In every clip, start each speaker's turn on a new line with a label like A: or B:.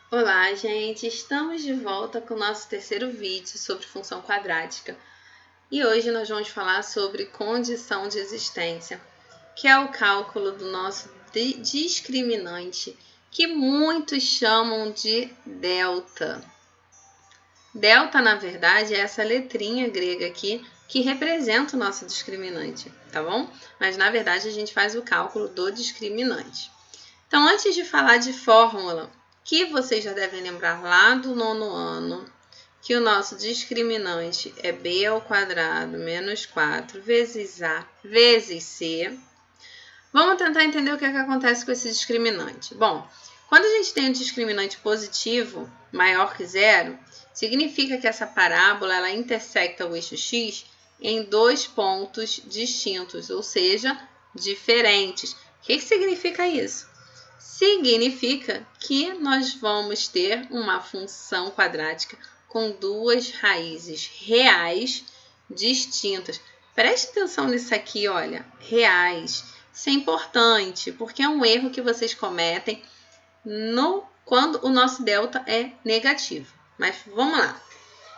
A: Olá, gente! Estamos de volta com o nosso terceiro vídeo sobre função quadrática. E hoje nós vamos falar sobre condição de existência, que é o cálculo do nosso discriminante, que muitos chamam de delta. Delta, na verdade, é essa letrinha grega aqui que representa o nosso discriminante, tá bom? Mas, na verdade, a gente faz o cálculo do discriminante. Então, antes de falar de fórmula, que vocês já devem lembrar lá do 9º ano, que o nosso discriminante é b ao quadrado menos 4 vezes a vezes c. Vamos tentar entender o que acontece com esse discriminante. Bom, quando a gente tem um discriminante positivo, maior que zero, significa que essa parábola ela intersecta o eixo x em dois pontos distintos, ou seja, diferentes. O que significa isso? Significa que nós vamos ter uma função quadrática com duas raízes reais distintas. Preste atenção nisso aqui, olha, reais. Isso é importante, porque é um erro que vocês cometem quando o nosso delta é negativo. Mas vamos lá.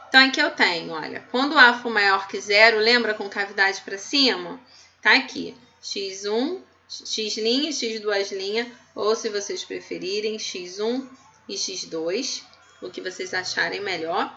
A: Então, aqui eu tenho, olha, quando o A for maior que zero, lembra com cavidade para cima? Tá aqui, x1, x', x2', ou se vocês preferirem, x1 e x2, o que vocês acharem melhor.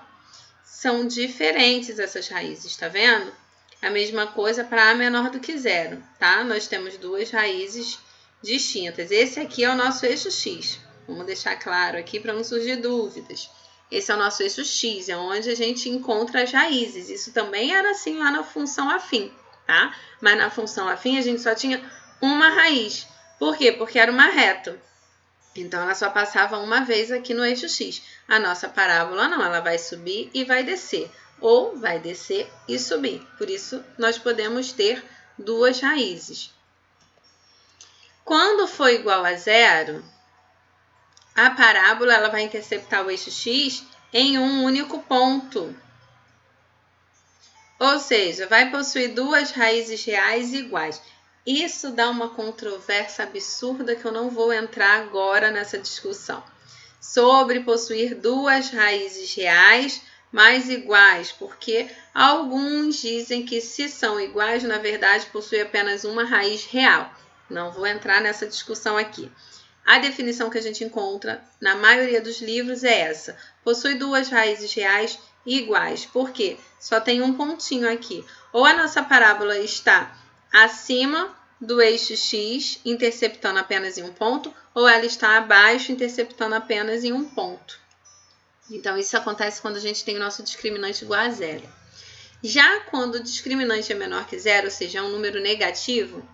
A: São diferentes essas raízes, tá vendo? A mesma coisa para A menor do que zero, tá? Nós temos duas raízes distintas. Esse aqui é o nosso eixo x. Vamos deixar claro aqui para não surgir dúvidas. Esse é o nosso eixo x, é onde a gente encontra as raízes. Isso também era assim lá na função afim, tá? Mas na função afim a gente só tinha uma raiz. Por quê? Porque era uma reta. Então, ela só passava uma vez aqui no eixo x. A nossa parábola não, ela vai subir e vai descer. Ou vai descer e subir. Por isso, nós podemos ter duas raízes. Quando for igual a zero, a parábola ela vai interceptar o eixo x em um único ponto. Ou seja, vai possuir duas raízes reais iguais. Isso dá uma controvérsia absurda que eu não vou entrar agora nessa discussão. Sobre possuir duas raízes reais mais iguais, porque alguns dizem que se são iguais, na verdade, possui apenas uma raiz real. Não vou entrar nessa discussão aqui. A definição que a gente encontra na maioria dos livros é essa. Possui duas raízes reais iguais. Por quê? Só tem um pontinho aqui. Ou a nossa parábola está acima do eixo x, interceptando apenas em um ponto, ou ela está abaixo, interceptando apenas em um ponto. Então, isso acontece quando a gente tem o nosso discriminante igual a zero. Já quando o discriminante é menor que zero, ou seja, é um número negativo,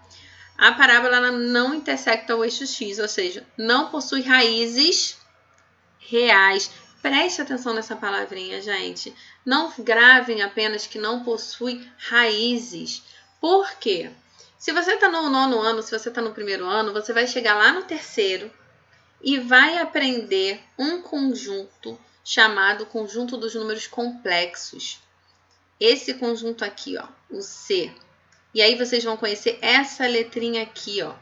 A: a parábola ela não intersecta o eixo x, ou seja, não possui raízes reais. Preste atenção nessa palavrinha, gente. Não gravem apenas que não possui raízes. Por quê? Se você está no 9º ano, se você está no 1º ano, você vai chegar lá no 3º e vai aprender um conjunto chamado conjunto dos números complexos. Esse conjunto aqui, ó, o C. E aí vocês vão conhecer essa letrinha aqui, ó,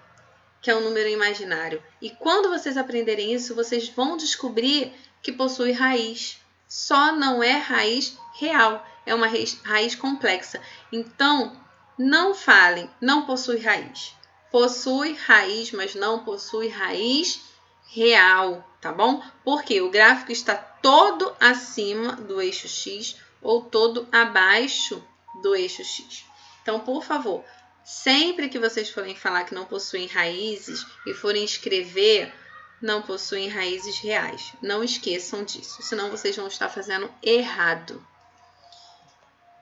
A: que é um número imaginário. E quando vocês aprenderem isso, vocês vão descobrir que possui raiz. Só não é raiz real, é uma raiz complexa. Então, não falem, não possui raiz. Possui raiz, mas não possui raiz real, tá bom? Porque o gráfico está todo acima do eixo x ou todo abaixo do eixo x. Então, por favor, sempre que vocês forem falar que não possuem raízes e forem escrever, não possuem raízes reais. Não esqueçam disso, senão vocês vão estar fazendo errado.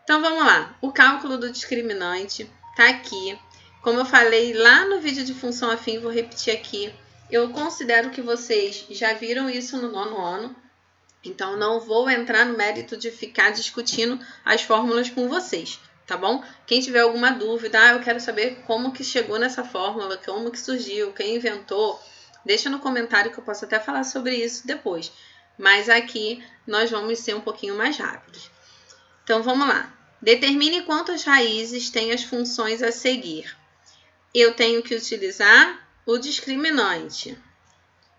A: Então, vamos lá. O cálculo do discriminante está aqui. Como eu falei lá no vídeo de função afim, vou repetir aqui. Eu considero que vocês já viram isso no 9º ano. Então, não vou entrar no mérito de ficar discutindo as fórmulas com vocês, tá bom? Quem tiver alguma dúvida, eu quero saber como que chegou nessa fórmula, como que surgiu, quem inventou, deixa no comentário que eu posso até falar sobre isso depois. Mas aqui nós vamos ser um pouquinho mais rápidos. Então, vamos lá. Determine quantas raízes tem as funções a seguir. Eu tenho que utilizar o discriminante.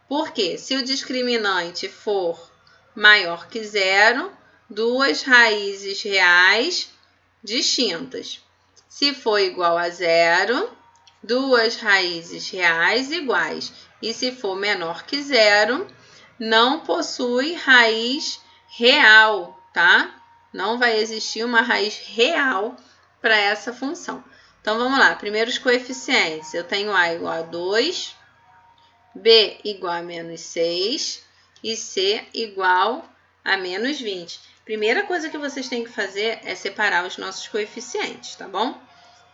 A: Porque se o discriminante for maior que zero, duas raízes reais distintas. Se for igual a zero, duas raízes reais iguais. E se for menor que zero, não possui raiz real, tá? Não vai existir uma raiz real para essa função. Então, vamos lá. Primeiro os coeficientes. Eu tenho A igual a 2, B igual a menos 6 e C igual a menos 20. Primeira coisa que vocês têm que fazer é separar os nossos coeficientes, tá bom?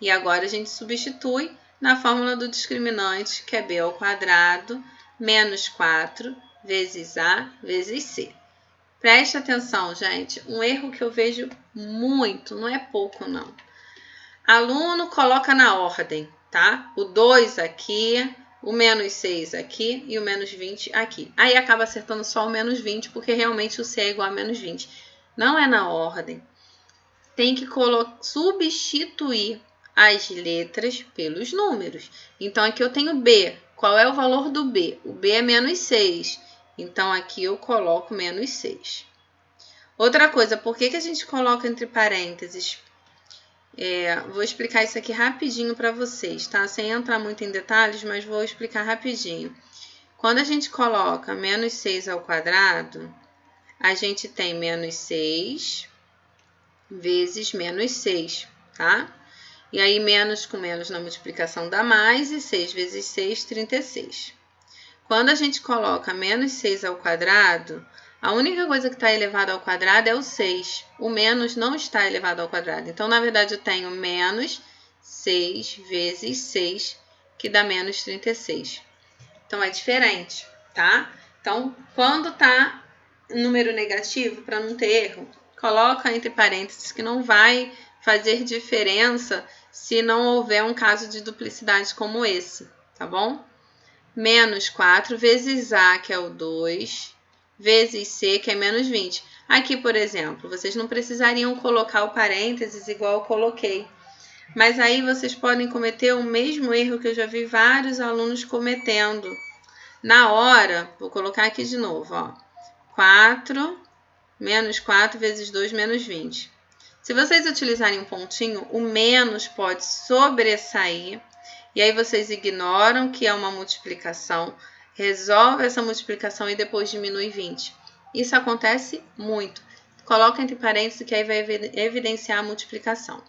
A: E agora a gente substitui na fórmula do discriminante, que é B ao quadrado menos 4 vezes A vezes C. Preste atenção, gente. Um erro que eu vejo muito, não é pouco, não. Aluno coloca na ordem, tá? O 2 aqui, o menos 6 aqui e o menos 20 aqui. Aí acaba acertando só o menos 20, porque realmente o C é igual a menos 20. Não é na ordem. Tem que substituir as letras pelos números. Então, aqui eu tenho B. Qual é o valor do B? O B é menos 6. Então, aqui eu coloco menos 6. Outra coisa, por que a gente coloca entre parênteses? Vou explicar isso aqui rapidinho para vocês, tá? Sem entrar muito em detalhes, mas vou explicar rapidinho. Quando a gente coloca menos 6 ao quadrado, a gente tem menos 6 vezes menos 6, tá? E aí, menos com menos na multiplicação dá mais, e 6 vezes 6, 36. Quando a gente coloca menos 6 ao quadrado, a única coisa que está elevada ao quadrado é o 6. O menos não está elevado ao quadrado. Então, na verdade, eu tenho menos 6 vezes 6, que dá menos 36. Então, é diferente, tá? Então, quando está número negativo, para não ter erro, coloca entre parênteses que não vai fazer diferença se não houver um caso de duplicidade como esse, tá bom? Menos 4 vezes A, que é o 2, vezes C, que é menos 20. Aqui, por exemplo, vocês não precisariam colocar o parênteses igual eu coloquei. Mas aí vocês podem cometer o mesmo erro que eu já vi vários alunos cometendo. Na hora, vou colocar aqui de novo, ó. 4, menos 4 vezes 2, menos 20. Se vocês utilizarem um pontinho, o menos pode sobressair. E aí vocês ignoram que é uma multiplicação, resolve essa multiplicação e depois diminui 20. Isso acontece muito. Coloca entre parênteses que aí vai evidenciar a multiplicação.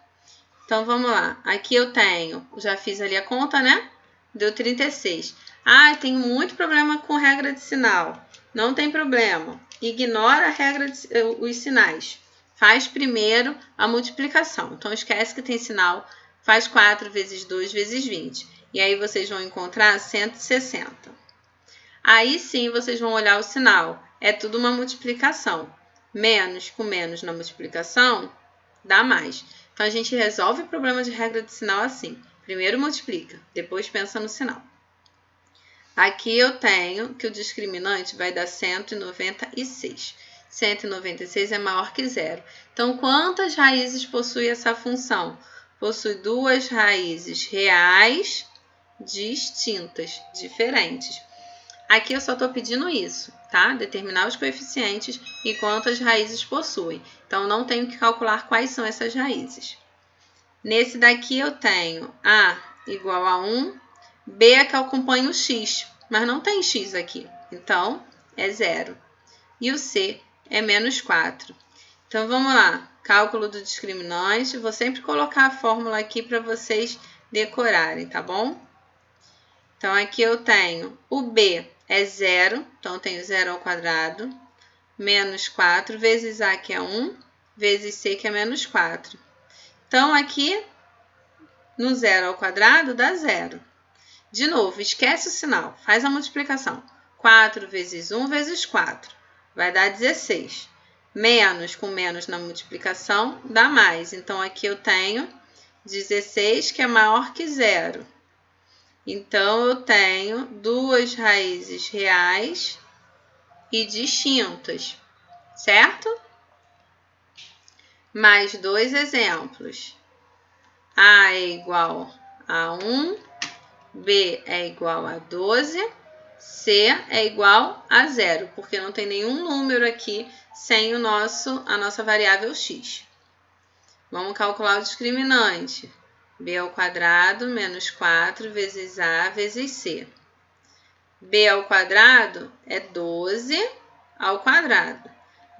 A: Então, vamos lá. Aqui eu tenho, já fiz ali a conta, né? Deu 36. Ah, tenho muito problema com regra de sinal. Não tem problema. Ignora a regra os sinais. Faz primeiro a multiplicação. Então, esquece que tem sinal. Faz 4 vezes 2 vezes 20. E aí, vocês vão encontrar 160. Aí, sim, vocês vão olhar o sinal. É tudo uma multiplicação. Menos com menos na multiplicação dá mais. Então, a gente resolve o problema de regra de sinal assim. Primeiro multiplica, depois pensa no sinal. Aqui eu tenho que o discriminante vai dar 196. 196 é maior que zero. Então, quantas raízes possui essa função? Possui duas raízes reais distintas, diferentes. Aqui eu só estou pedindo isso, tá? Determinar os coeficientes e quantas raízes possuem. Então, não tenho que calcular quais são essas raízes. Nesse daqui eu tenho A igual a 1, B é que acompanha o X, mas não tem X aqui, então é zero. E o C é menos 4. Então, vamos lá. Cálculo do discriminante. Vou sempre colocar a fórmula aqui para vocês decorarem, tá bom? Então, aqui eu tenho o B é zero, então eu tenho zero ao quadrado, menos 4 vezes A, que é 1, vezes C, que é menos 4. Então, aqui, no zero ao quadrado, dá zero. De novo, esquece o sinal, faz a multiplicação. 4 vezes 1 vezes 4, vai dar 16. Menos com menos na multiplicação, dá mais. Então, aqui eu tenho 16, que é maior que zero. Então, eu tenho duas raízes reais e distintas, certo? Mais dois exemplos. A é igual a 1, B é igual a 12 C é igual a 0, porque não tem nenhum número aqui sem a nossa variável x. Vamos calcular o discriminante. B ao quadrado menos 4 vezes A vezes C. B ao quadrado é 12 ao quadrado.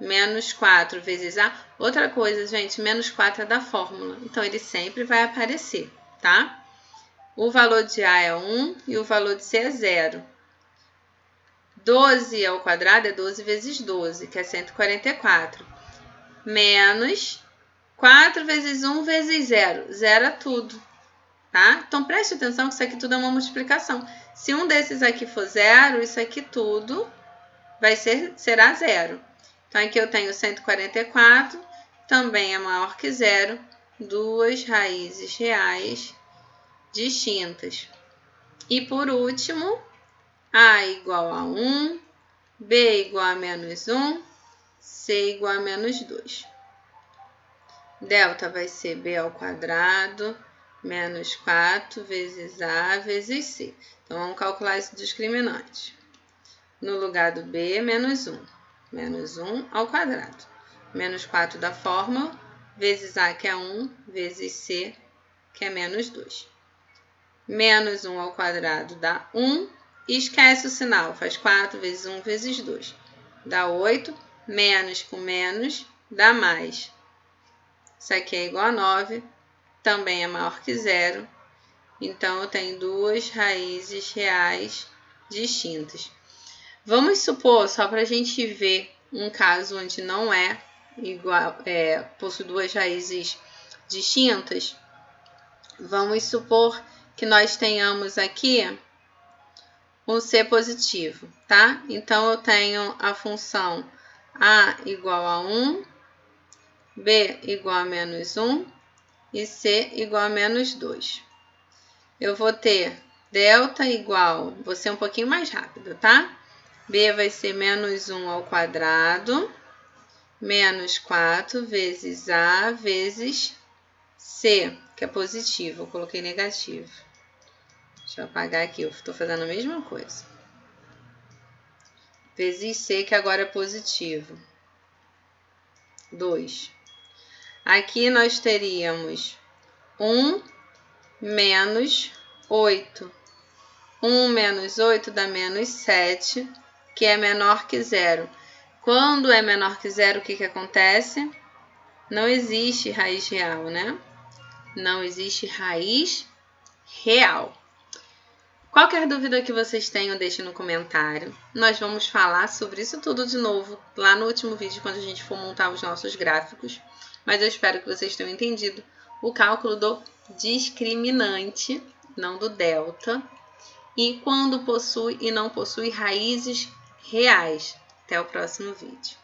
A: Menos 4 vezes A. Outra coisa, gente, menos 4 é da fórmula. Então, ele sempre vai aparecer, tá? O valor de A é 1 e o valor de C é 0. 12 ao quadrado é 12 vezes 12, que é 144. Menos 4 vezes 1 vezes 0. Zero é tudo, tá? Então, preste atenção que isso aqui tudo é uma multiplicação. Se um desses aqui for 0, isso aqui tudo será 0. Então, aqui eu tenho 144, também é maior que 0, duas raízes reais distintas. E, por último, A igual a 1, B igual a menos 1, C igual a menos 2. Delta vai ser B ao quadrado menos 4 vezes A vezes C. Então, vamos calcular esse discriminante. No lugar do B, menos 1. Menos 1 ao quadrado. Menos 4 da fórmula, vezes A, que é 1, vezes C, que é menos 2. Menos 1 ao quadrado dá 1. E esquece o sinal, faz 4 vezes 1 vezes 2. Dá 8. Menos com menos dá mais. Isso aqui é igual a 9. Também é maior que 0. Então, eu tenho duas raízes reais distintas. Vamos supor, só para a gente ver um caso onde não é igual, possui duas raízes distintas. Vamos supor que nós tenhamos aqui um C positivo, tá? Então, eu tenho a função A igual a 1, B igual a menos 1 e C igual a menos 2. Eu vou ter delta igual, vou ser um pouquinho mais rápido, tá? B vai ser menos 1 ao quadrado, menos 4 vezes A vezes C, que é positivo. Eu coloquei negativo. Deixa eu apagar aqui, eu estou fazendo a mesma coisa. Vezes C, que agora é positivo. 2. Aqui nós teríamos 1 menos 8. 1 menos 8 dá menos 7, que é menor que 0. Quando é menor que 0, o que acontece? Não existe raiz real, né? Não existe raiz real. Qualquer dúvida que vocês tenham, deixe no comentário. Nós vamos falar sobre isso tudo de novo lá no último vídeo, quando a gente for montar os nossos gráficos. Mas eu espero que vocês tenham entendido o cálculo do discriminante, não do delta, e quando possui e não possui raízes reais. Até o próximo vídeo.